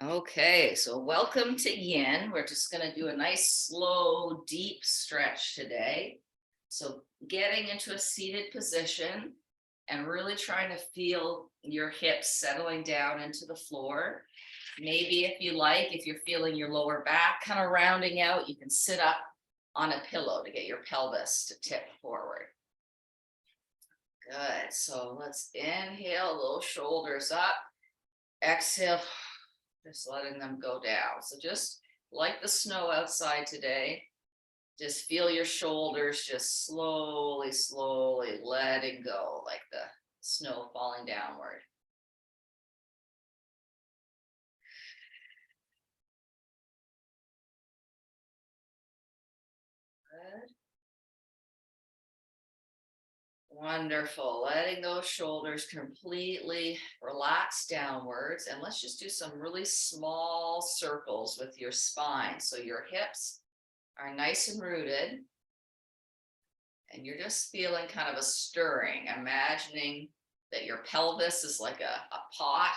Okay, so welcome to Yin. We're just going to do a nice, slow, deep stretch today. So, getting into a seated position and really trying to feel your hips settling down into the floor. Maybe, if you like, if you're feeling your lower back kind of rounding out, you can sit up on a pillow to get your pelvis to tip forward. Good. So, let's inhale, little shoulders up. Exhale, just letting them go down. So just like the snow outside today, just feel your shoulders just slowly, slowly letting go, like the snow falling downward. Good. Wonderful. Letting those shoulders completely relax downwards. And let's just do some really small circles with your spine. So your hips are nice and rooted. And you're just feeling kind of a stirring, imagining that your pelvis is like a pot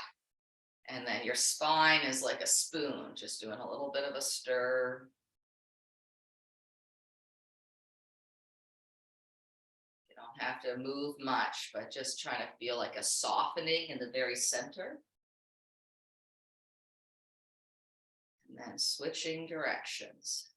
and then your spine is like a spoon, just doing a little bit of a stir. You don't have to move much, but just trying to feel like a softening in the very center. And then switching directions.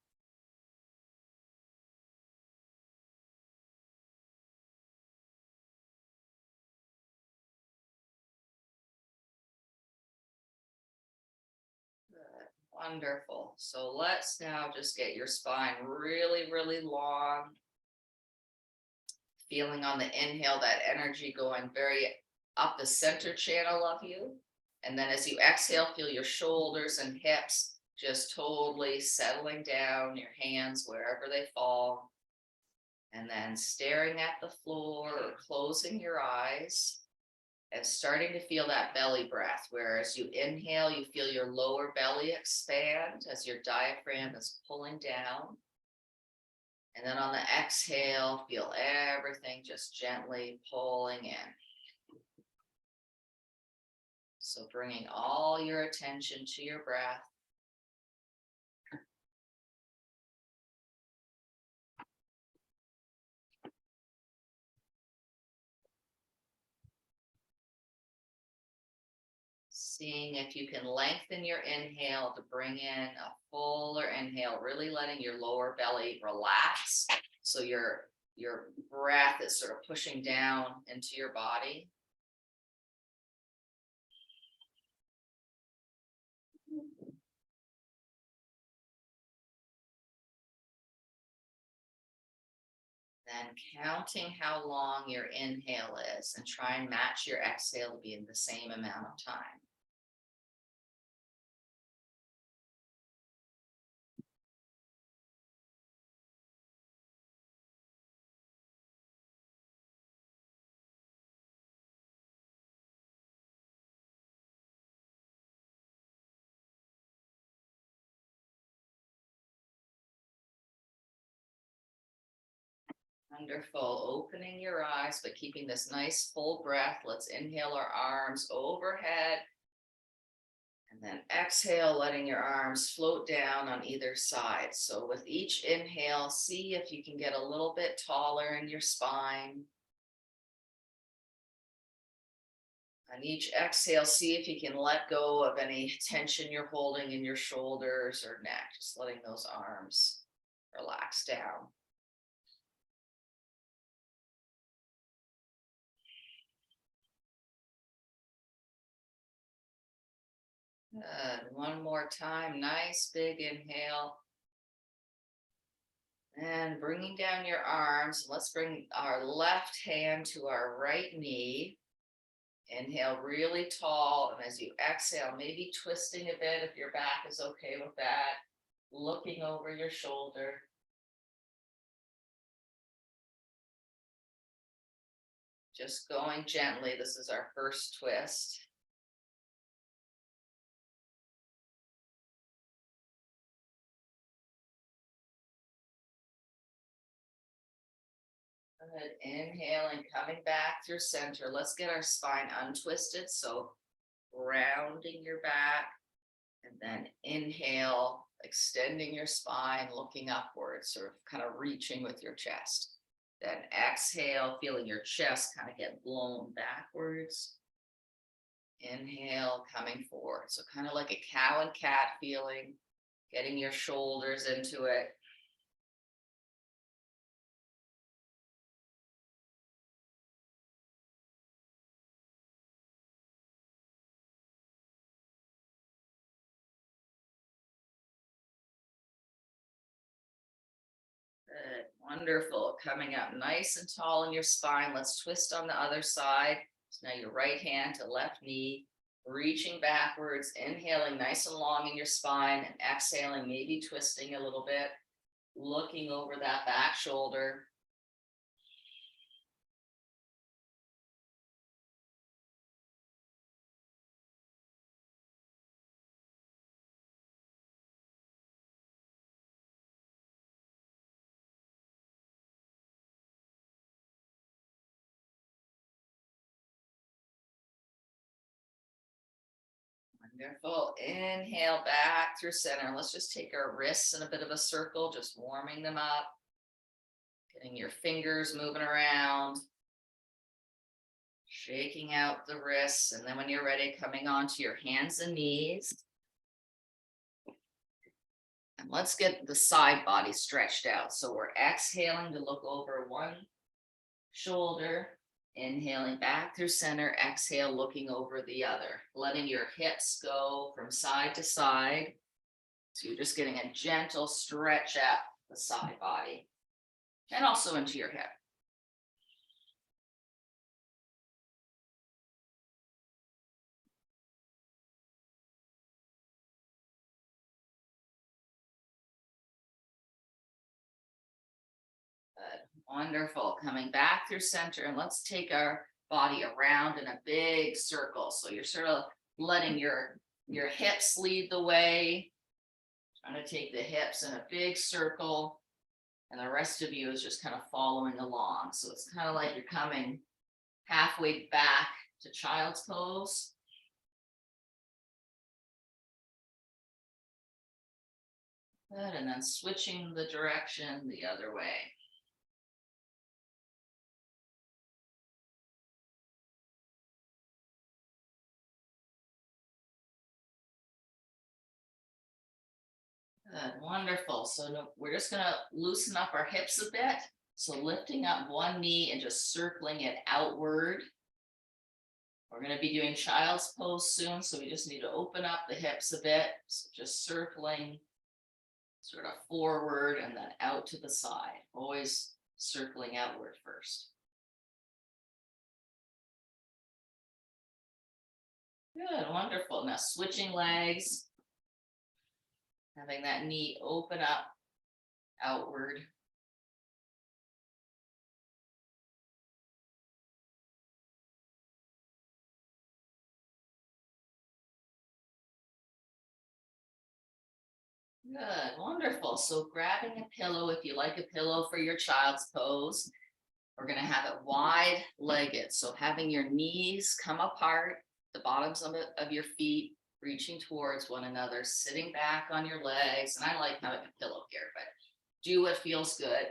Good. Wonderful. So let's now just get your spine really, really long. Feeling on the inhale that energy going very up the center channel of you. And then as you exhale, feel your shoulders and hips just totally settling down, your hands wherever they fall. And then staring at the floor or closing your eyes and starting to feel that belly breath, where as you inhale, you feel your lower belly expand as your diaphragm is pulling down. And then on the exhale, feel everything just gently pulling in. So bringing all your attention to your breath. Seeing if you can lengthen your inhale to bring in a fuller inhale, really letting your lower belly relax. So your breath is sort of pushing down into your body. Then counting how long your inhale is and try and match your exhale to be in the same amount of time. Wonderful. Opening your eyes, but keeping this nice full breath. Let's inhale our arms overhead. And then exhale, letting your arms float down on either side. So with each inhale, see if you can get a little bit taller in your spine. On each exhale, see if you can let go of any tension you're holding in your shoulders or neck, just letting those arms relax down. Good. One more time. Nice big inhale. And bringing down your arms. Let's bring our left hand to our right knee. Inhale really tall. And as you exhale, maybe twisting a bit if your back is okay with that. Looking over your shoulder. Just going gently. This is our first twist. Good. Inhaling, coming back through center. Let's get our spine untwisted. So rounding your back. And then inhale, extending your spine, looking upwards, sort of kind of reaching with your chest. Then exhale, feeling your chest kind of get blown backwards. Inhale, coming forward. So kind of like a cow and cat feeling, getting your shoulders into it. Good. Wonderful. Coming up nice and tall in your spine. Let's twist on the other side. So now your right hand to left knee, reaching backwards, inhaling nice and long in your spine, and exhaling, maybe twisting a little bit, looking over that back shoulder. Wonderful. Inhale back through center. Let's just take our wrists in a bit of a circle, just warming them up, getting your fingers moving around, shaking out the wrists. And then when you're ready, coming onto your hands and knees. And let's get the side body stretched out. So we're exhaling to look over one shoulder, inhaling back through center, exhale, looking over the other, letting your hips go from side to side. So you're just getting a gentle stretch out the side body and also into your hip. Good. Wonderful. Coming back through center, and let's take our body around in a big circle. So you're sort of letting your hips lead the way, trying to take the hips in a big circle, and the rest of you is just kind of following along. So it's kind of like you're coming halfway back to child's pose. Good, and then switching the direction the other way. Good, wonderful. So we're just gonna loosen up our hips a bit. So lifting up one knee and just circling it outward. We're gonna be doing child's pose soon, so we just need to open up the hips a bit. So just circling sort of forward and then out to the side, always circling outward first. Good, wonderful. Now switching legs, having that knee open up outward. Good, wonderful. So grabbing a pillow, if you like a pillow for your child's pose, we're gonna have it wide legged. So having your knees come apart, the bottoms of your feet reaching towards one another, sitting back on your legs. And I like having a pillow here, but do what feels good.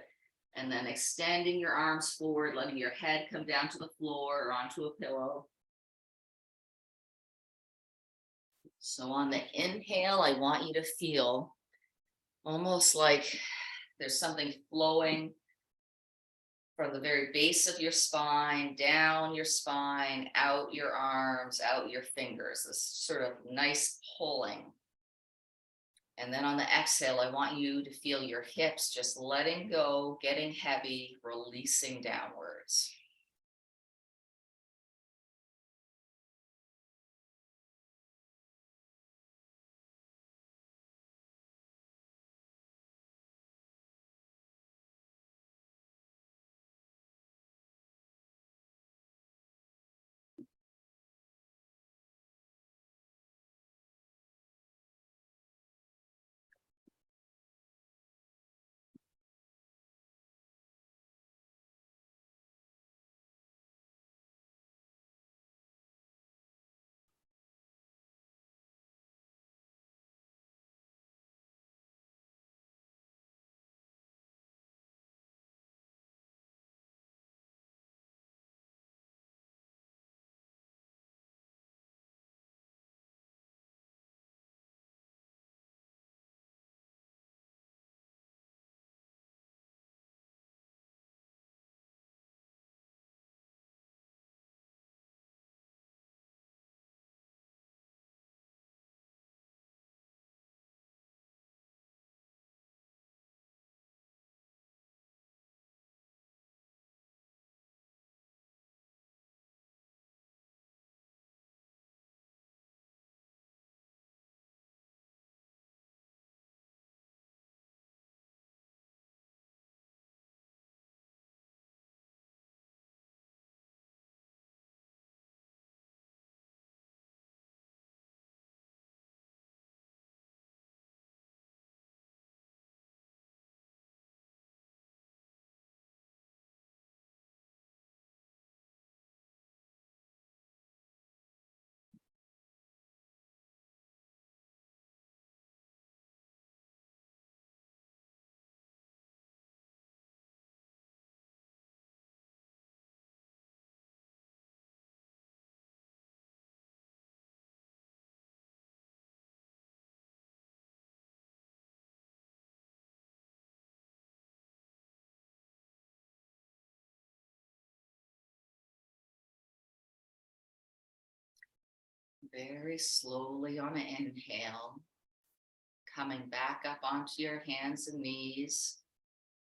And then extending your arms forward, letting your head come down to the floor or onto a pillow. So on the inhale, I want you to feel almost like there's something flowing from the very base of your spine, down your spine, out your arms, out your fingers, this sort of nice pulling. And then on the exhale, I want you to feel your hips just letting go, getting heavy, releasing downwards. very slowly on an inhale, coming back up onto your hands and knees.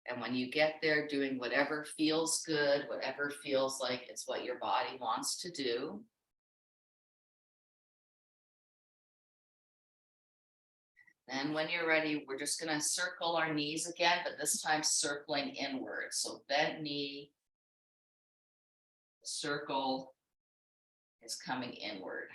And when you get there, doing whatever feels good, whatever feels like it's what your body wants to do. Then when you're ready, we're just going to circle our knees again, but this time circling inward. So bent knee, circle is coming inward.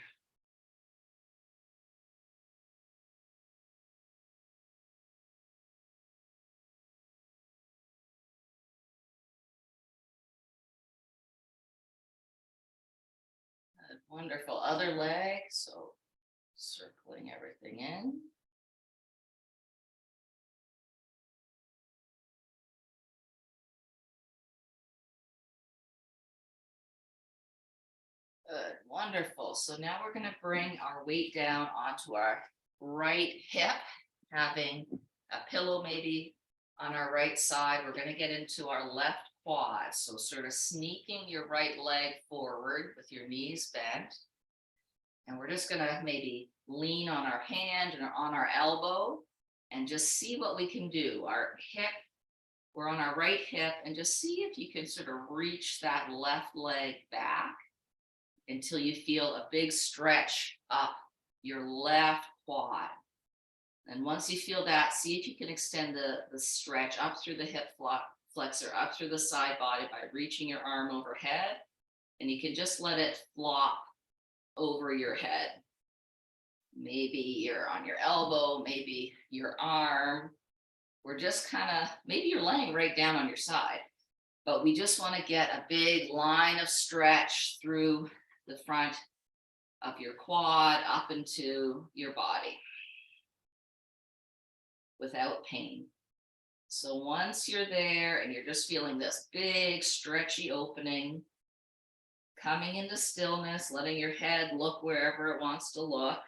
Good, wonderful. Other leg, so circling everything in. Good, wonderful. So now we're going to bring our weight down onto our right hip, having a pillow maybe on our right side. We're going to get into our left quad. So sort of sneaking your right leg forward with your knees bent. And we're just going to maybe lean on our hand or on our elbow and just see what we can do. Our hip, we're on our right hip, and just see if you can sort of reach that left leg back until you feel a big stretch up your left quad. And once you feel that, see if you can extend the stretch up through the hip flexor, up through the side body by reaching your arm overhead. And you can just let it flop over your head. Maybe you're on your elbow, maybe your arm. We're just kind of, maybe you're laying right down on your side, but we just want to get a big line of stretch through the front of your quad up into your body without pain. So once you're there and you're just feeling this big stretchy opening, coming into stillness, letting your head look wherever it wants to look,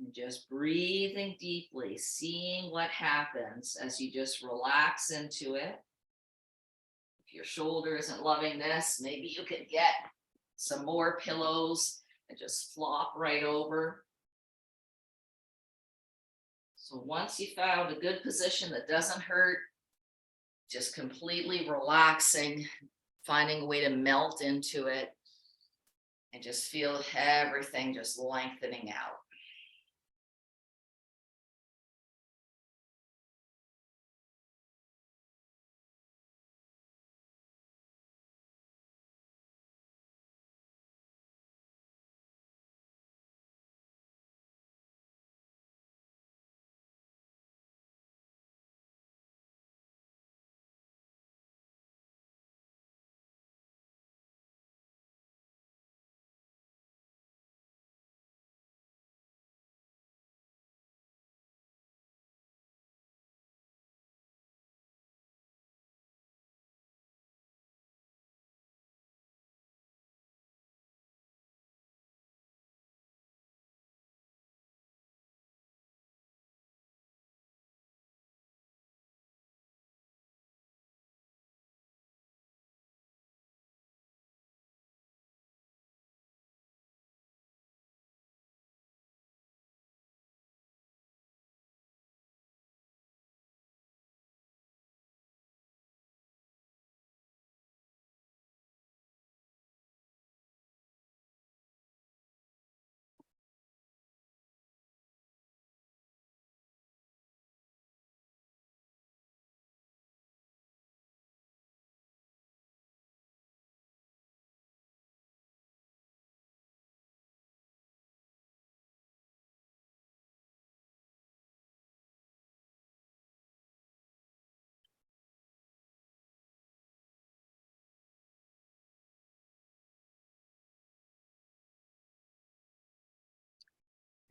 and just breathing deeply, seeing what happens as you just relax into it. If your shoulder isn't loving this, maybe you could get some more pillows and just flop right over. So once you found a good position that doesn't hurt, just completely relaxing, finding a way to melt into it, and just feel everything just lengthening out.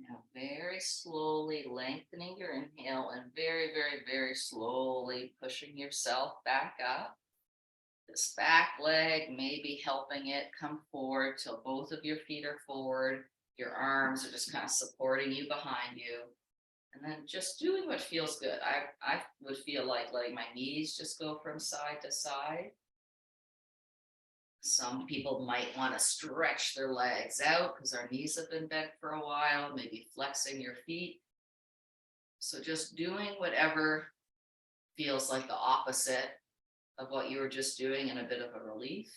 Now, very slowly lengthening your inhale and very, very, very slowly pushing yourself back up. This back leg may be helping it come forward till both of your feet are forward. Your arms are just kind of supporting you behind you. And then just doing what feels good. I would feel like letting my knees just go from side to side. Some people might want to stretch their legs out because our knees have been bent for a while, maybe flexing your feet. So just doing whatever feels like the opposite of what you were just doing and a bit of a relief.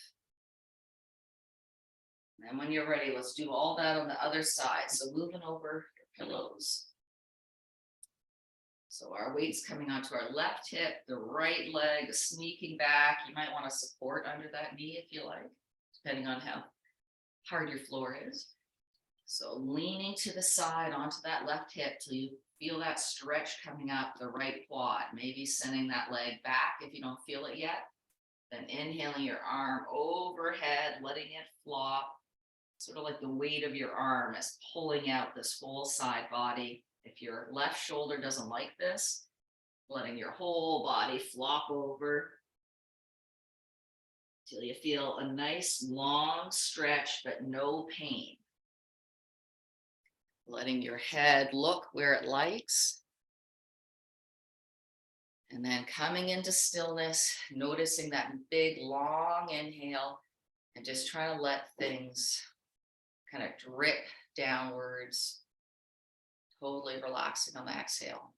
And when you're ready, let's do all that on the other side. So moving over your pillows. So our weight's coming onto our left hip, the right leg is sneaking back. You might want to support under that knee if you like, depending on how hard your floor is. So leaning to the side onto that left hip till you feel that stretch coming up the right quad, maybe sending that leg back if you don't feel it yet. Then inhaling your arm overhead, letting it flop, sort of like the weight of your arm is pulling out this whole side body. If your left shoulder doesn't like this, letting your whole body flop over till you feel a nice long stretch, but no pain. Letting your head look where it likes. And then coming into stillness, noticing that big long inhale and just trying to let things kind of drip downwards, totally relaxing on the exhale.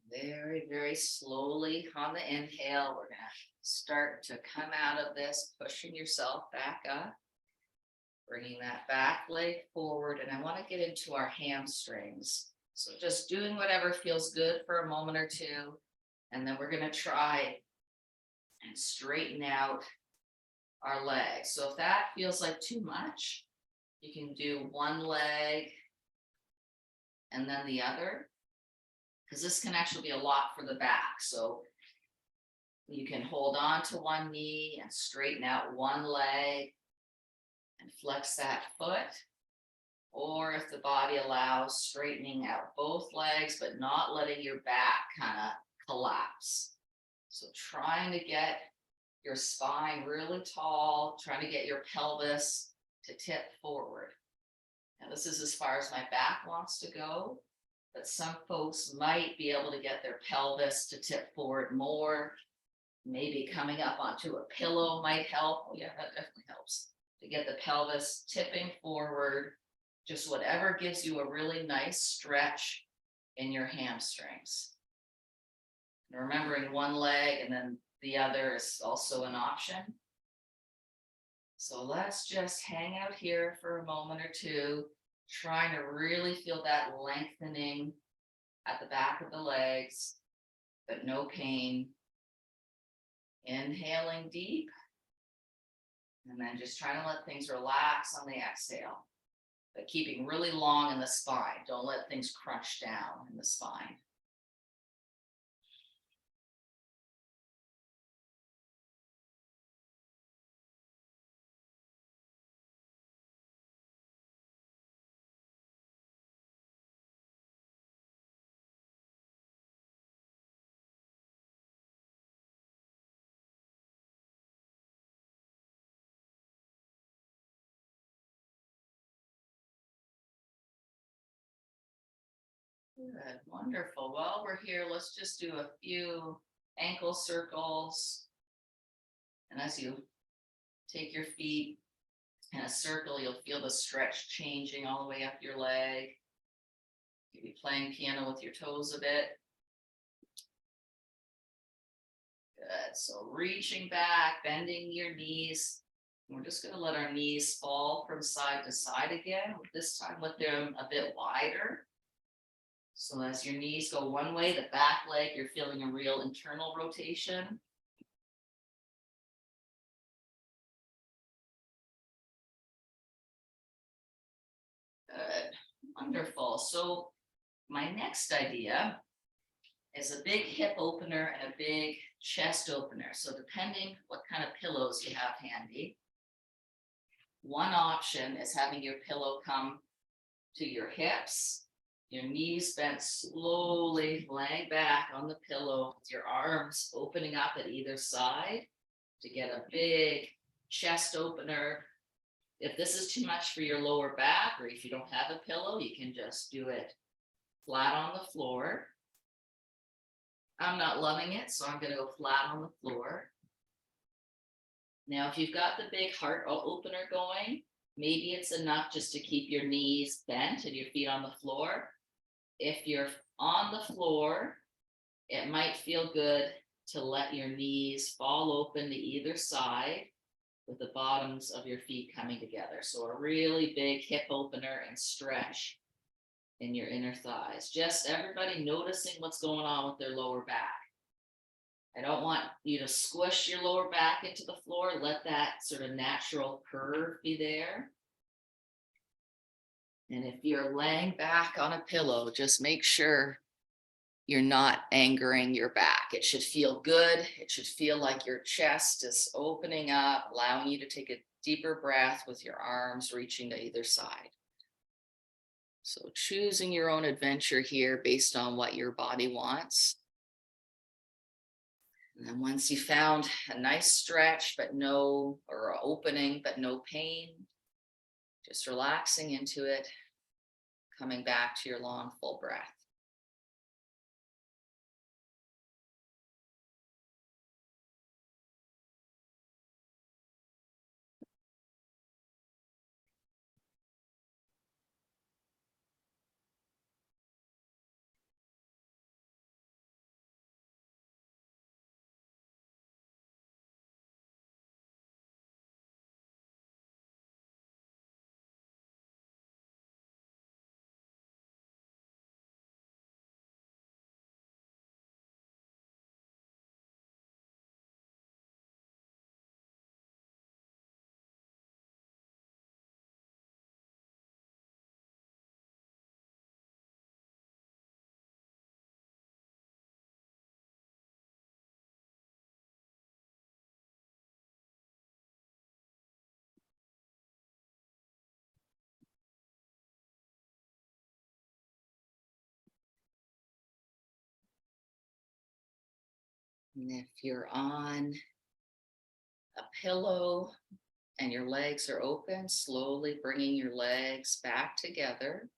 Very, very slowly on the inhale, we're going to start to come out of this, pushing yourself back up, bringing that back leg forward. And I want to get into our hamstrings. So just doing whatever feels good for a moment or two. And then we're going to try and straighten out our legs. So if that feels like too much, you can do one leg and then the other, because this can actually be a lot for the back. So you can hold on to one knee and straighten out one leg and flex that foot. Or if the body allows, straightening out both legs, but not letting your back kind of collapse. So trying to get your spine really tall, trying to get your pelvis to tip forward. Now this is as far as my back wants to go, but some folks might be able to get their pelvis to tip forward more. Maybe coming up onto a pillow might help. Oh yeah, that definitely helps. To get the pelvis tipping forward, just whatever gives you a really nice stretch in your hamstrings. And remembering one leg and then the other is also an option. So let's just hang out here for a moment or two, trying to really feel that lengthening at the back of the legs, but no pain. Inhaling deep, and then just trying to let things relax on the exhale, but keeping really long in the spine. Don't let things crunch down in the spine. Good, wonderful. While we're here, let's just do a few ankle circles. And as you take your feet in a circle, you'll feel the stretch changing all the way up your leg. You'll be playing piano with your toes a bit. Good. So reaching back, bending your knees. We're just going to let our knees fall from side to side again. This time let them a bit wider. So as your knees go one way, the back leg, you're feeling a real internal rotation. Good. Wonderful. So my next idea is a big hip opener and a big chest opener. So depending what kind of pillows you have handy, one option is having your pillow come to your hips, your knees bent slowly, laying back on the pillow with your arms opening up at either side to get a big chest opener. If this is too much for your lower back, or if you don't have a pillow, you can just do it flat on the floor. I'm not loving it, so I'm going to go flat on the floor. Now, if you've got the big heart opener going, maybe it's enough just to keep your knees bent and your feet on the floor. If you're on the floor, it might feel good to let your knees fall open to either side with the bottoms of your feet coming together. So a really big hip opener and stretch in your inner thighs. Just everybody noticing what's going on with their lower back. I don't want you to squish your lower back into the floor. Let that sort of natural curve be there. And if you're laying back on a pillow, just make sure you're not angering your back. It should feel good. It should feel like your chest is opening up, allowing you to take a deeper breath with your arms reaching to either side. So choosing your own adventure here based on what your body wants. And then once you found a nice stretch, but no, or opening, but no pain, just relaxing into it, coming back to your long, full breath. And if you're on a pillow and your legs are open, slowly bringing your legs back together.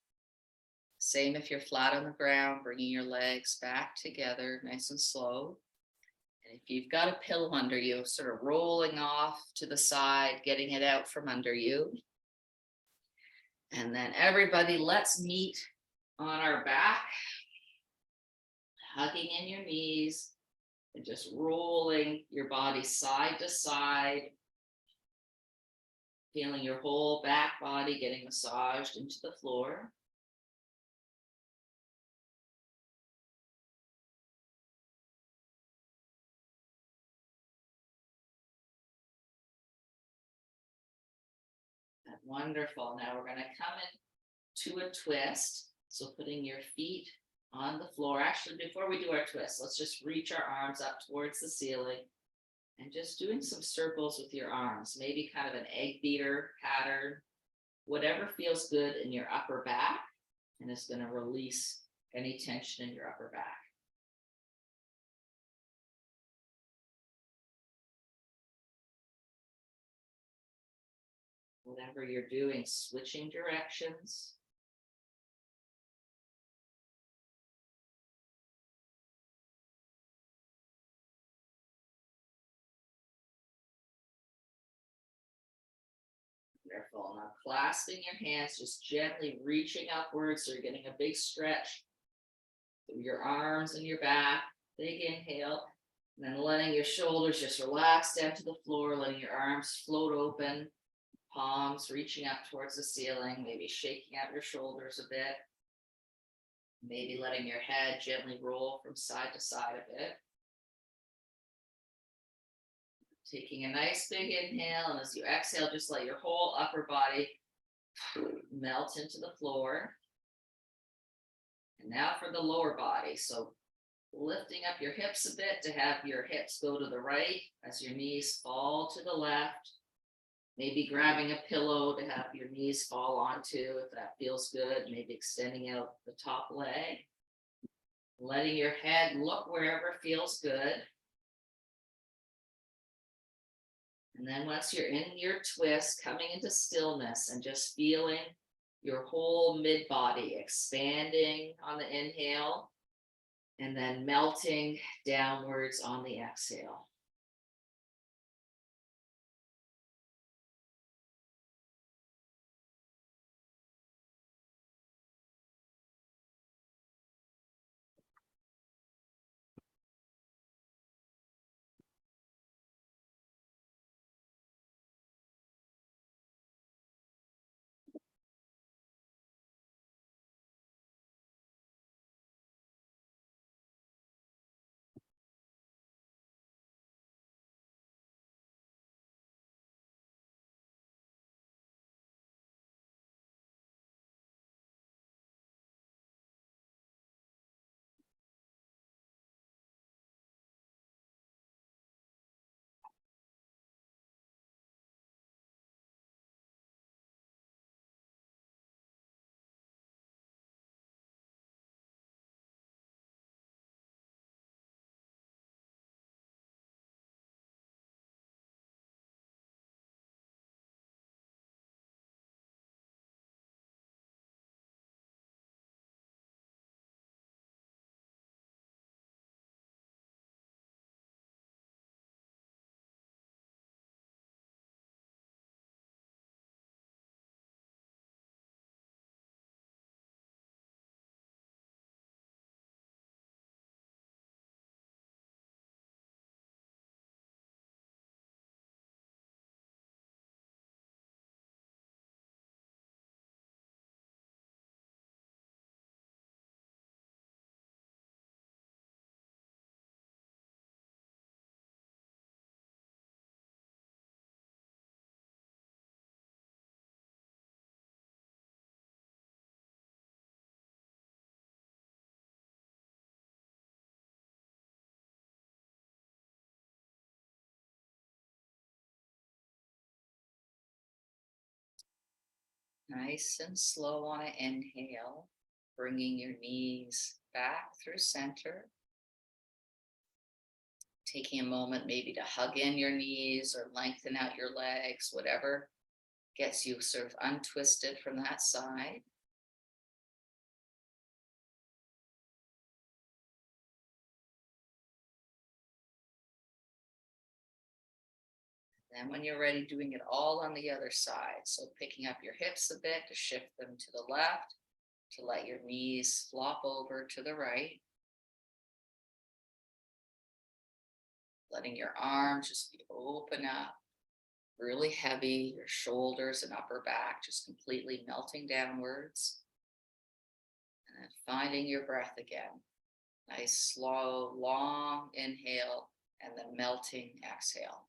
Same if you're flat on the ground, bringing your legs back together, nice and slow. And if you've got a pillow under you, sort of rolling off to the side, getting it out from under you. And then everybody, let's meet on our back, hugging in your knees and just rolling your body side to side, feeling your whole back body getting massaged into the floor. Wonderful. Now we're going to come into a twist. So putting your feet on the floor. Actually, before we do our twist, let's just reach our arms up towards the ceiling and just doing some circles with your arms, maybe kind of an egg beater pattern, whatever feels good in your upper back, and it's going to release any tension in your upper back. Whatever you're doing, switching directions. careful. Now clasping your hands, just gently reaching upwards. So you're getting a big stretch through your arms and your back. Big inhale. And then letting your shoulders just relax down to the floor, letting your arms float open, palms reaching up towards the ceiling, maybe shaking out your shoulders a bit. Maybe letting your head gently roll from side to side a bit. Taking a nice big inhale, and as you exhale, just let your whole upper body melt into the floor. And now for the lower body. So lifting up your hips a bit to have your hips go to the right as your knees fall to the left. Maybe grabbing a pillow to have your knees fall onto if that feels good. Maybe extending out the top leg. Letting your head look wherever feels good. And then once you're in your twist, coming into stillness and just feeling your whole mid body expanding on the inhale and then melting downwards on the exhale. Nice and slow on an inhale, bringing your knees back through center. Taking a moment maybe to hug in your knees or lengthen out your legs, whatever gets you sort of untwisted from that side. Then when you're ready, doing it all on the other side. So picking up your hips a bit to shift them to the left, to let your knees flop over to the right. Letting your arms just be open up, really heavy, your shoulders and upper back just completely melting downwards. And then finding your breath again. Nice, slow, long inhale, and then melting exhale.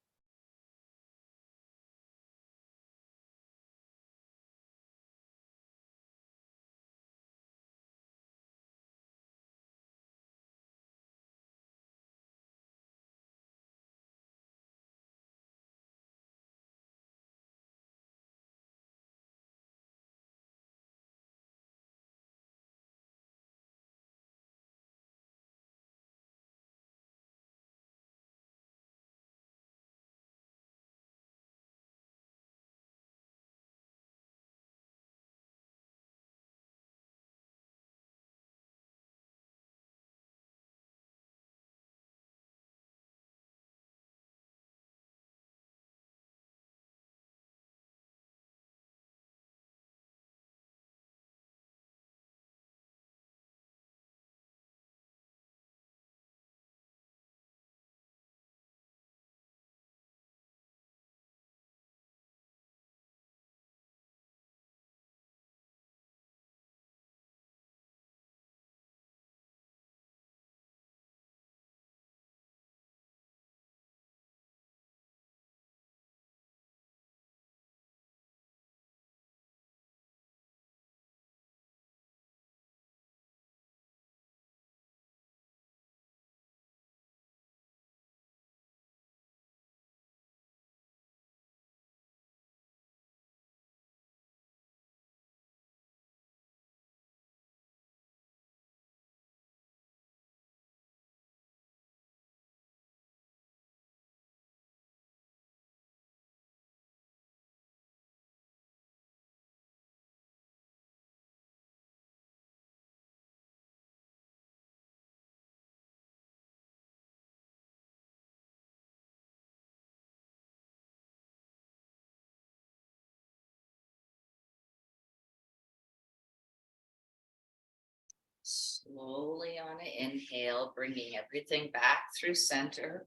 Slowly on an inhale, bringing everything back through center,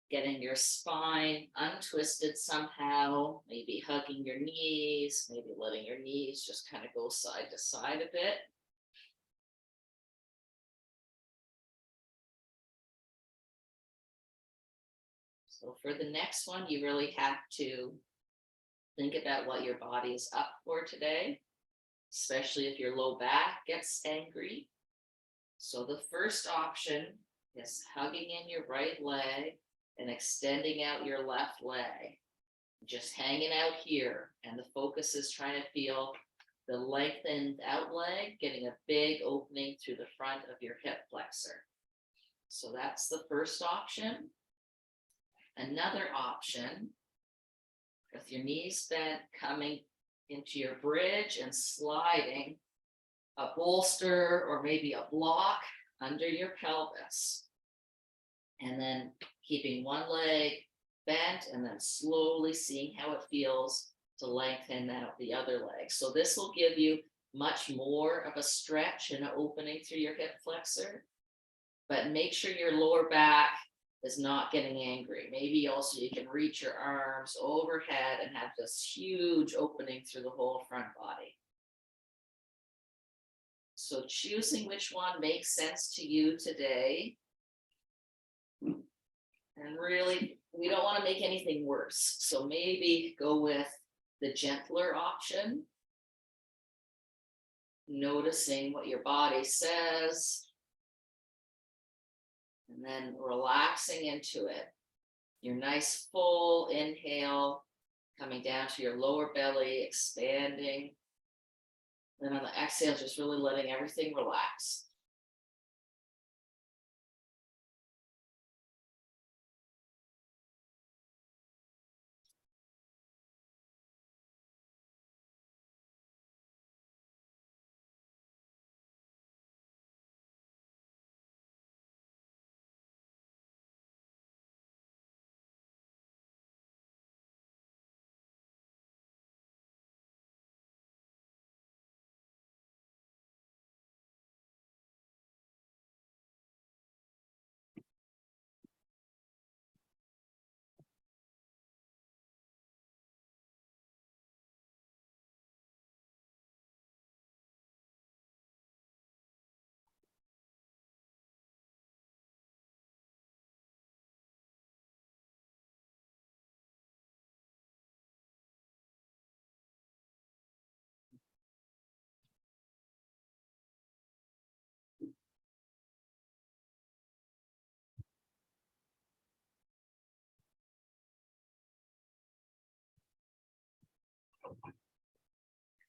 getting your spine untwisted somehow, maybe hugging your knees, maybe letting your knees just kind of go side to side a bit. So for the next one, you really have to think about what your body is up for today, especially if your low back gets angry. So the first option is hugging in your right leg and extending out your left leg, just hanging out here. And the focus is trying to feel the lengthened out leg, getting a big opening through the front of your hip flexor. So that's the first option. Another option, with your knees bent, coming into your bridge and sliding a bolster or maybe a block under your pelvis. And then keeping one leg bent and then slowly seeing how it feels to lengthen out the other leg. So this will give you much more of a stretch and an opening through your hip flexor, but make sure your lower back is not getting angry. Maybe also you can reach your arms overhead and have this huge opening through the whole front body. So choosing which one makes sense to you today. And really, we don't want to make anything worse. So maybe go with the gentler option. Noticing what your body says. And then relaxing into it. Your nice full inhale coming down to your lower belly, expanding. Then on the exhale, just really letting everything relax.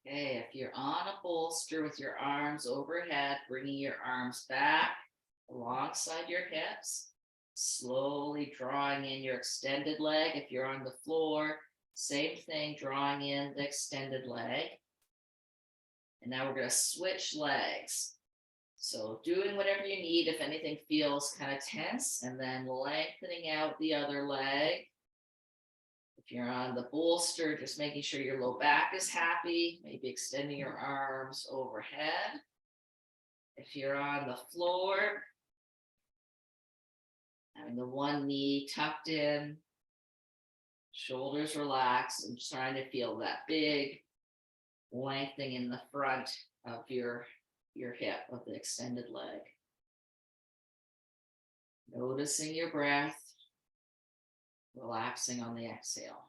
Okay, if you're on a bolster with your arms overhead, bringing your arms back alongside your hips, slowly drawing in your extended leg. If you're on the floor, same thing, drawing in the extended leg. And now we're going to switch legs. So doing whatever you need if anything feels kind of tense, and then lengthening out the other leg. If you're on the bolster, just making sure your low back is happy, maybe extending your arms overhead. If you're on the floor, having the one knee tucked in, shoulders relaxed, and trying to feel that big lengthening in the front of your hip of the extended leg. Noticing your breath, relaxing on the exhale.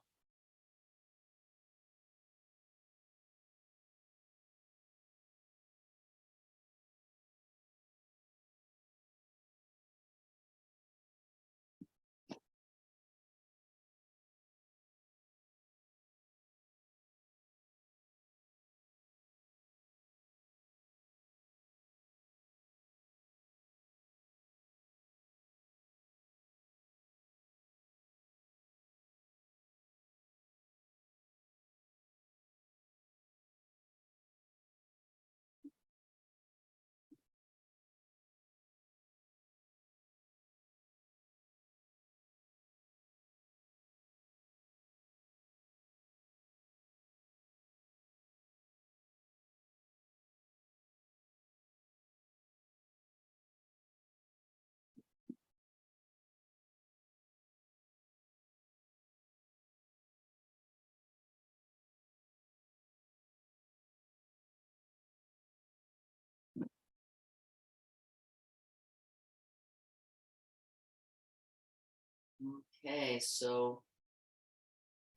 Okay, so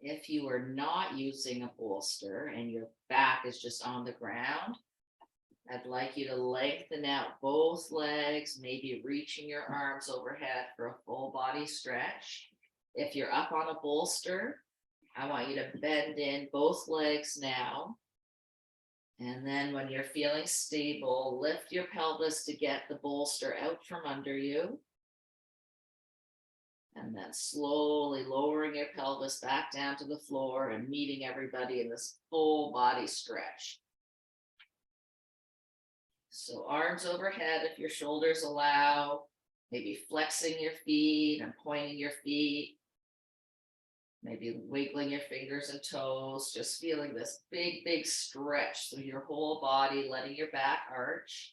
if you are not using a bolster and your back is just on the ground, I'd like you to lengthen out both legs, maybe reaching your arms overhead for a full body stretch. If you're up on a bolster, I want you to bend in both legs now. And then when you're feeling stable, lift your pelvis to get the bolster out from under you. And then slowly lowering your pelvis back down to the floor and meeting everybody in this full body stretch. So arms overhead if your shoulders allow, maybe flexing your feet and pointing your feet, maybe wiggling your fingers and toes, just feeling this big, big stretch through your whole body, letting your back arch.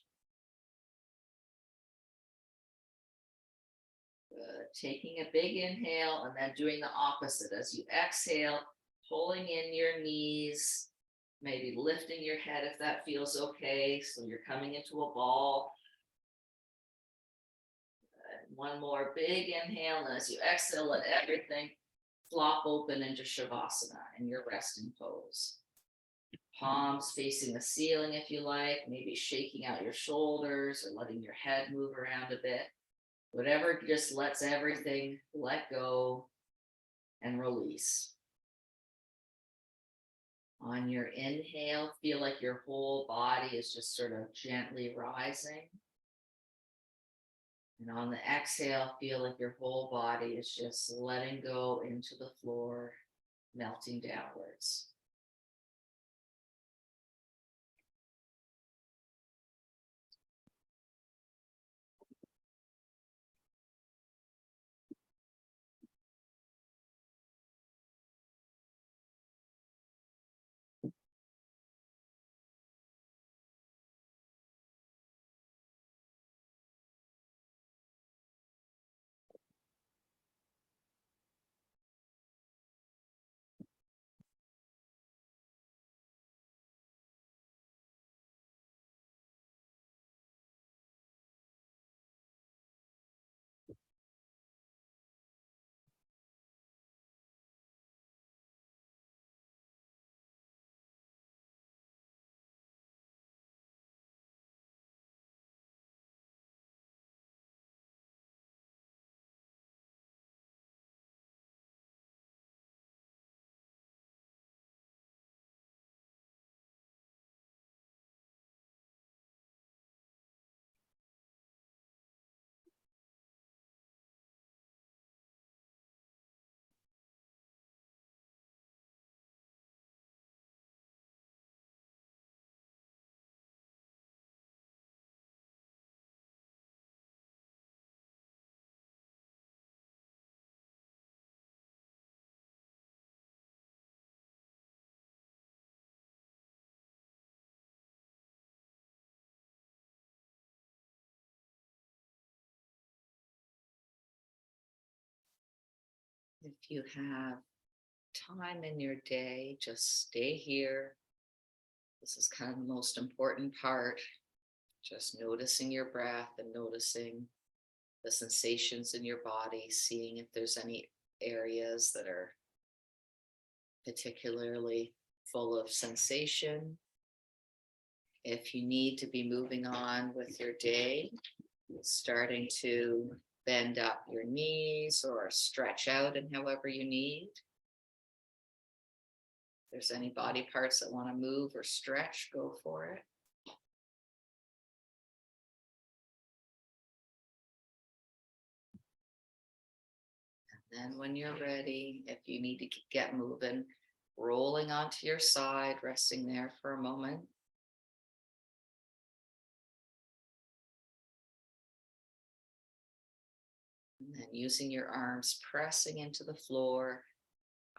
Good. Taking a big inhale and then doing the opposite as you exhale, pulling in your knees, maybe lifting your head if that feels okay. So you're coming into a ball. Good. One more big inhale, and as you exhale, let everything flop open into Shavasana in your resting pose. Palms facing the ceiling if you like, maybe shaking out your shoulders or letting your head move around a bit. Whatever just lets everything let go and release. On your inhale, feel like your whole body is just sort of gently rising. And on the exhale, feel like your whole body is just letting go into the floor, melting downwards. If you have time in your day, just stay here. This is kind of the most important part. Just noticing your breath and noticing the sensations in your body, seeing if there's any areas that are particularly full of sensation. If you need to be moving on with your day, starting to bend up your knees or stretch out in however you need. If there's any body parts that want to move or stretch, go for it. And then when you're ready, if you need to get moving, rolling onto your side, resting there for a moment. And then using your arms, pressing into the floor.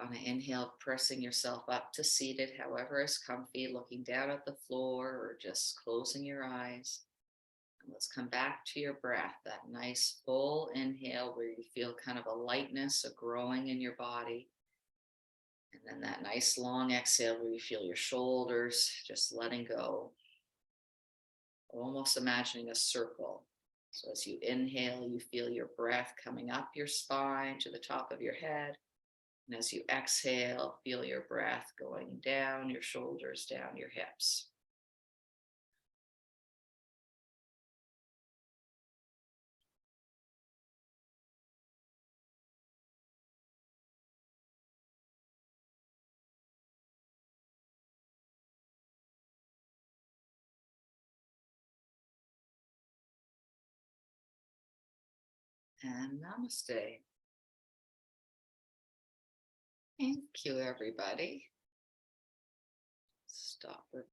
On an inhale, pressing yourself up to seated, however is comfy, looking down at the floor or just closing your eyes. And let's come back to your breath, that nice full inhale where you feel kind of a lightness, a growing in your body. And then that nice long exhale where you feel your shoulders just letting go. Almost imagining a circle. So as you inhale, you feel your breath coming up your spine to the top of your head. And as you exhale, feel your breath going down your shoulders, down your hips. And namaste. Thank you, everybody. Stop.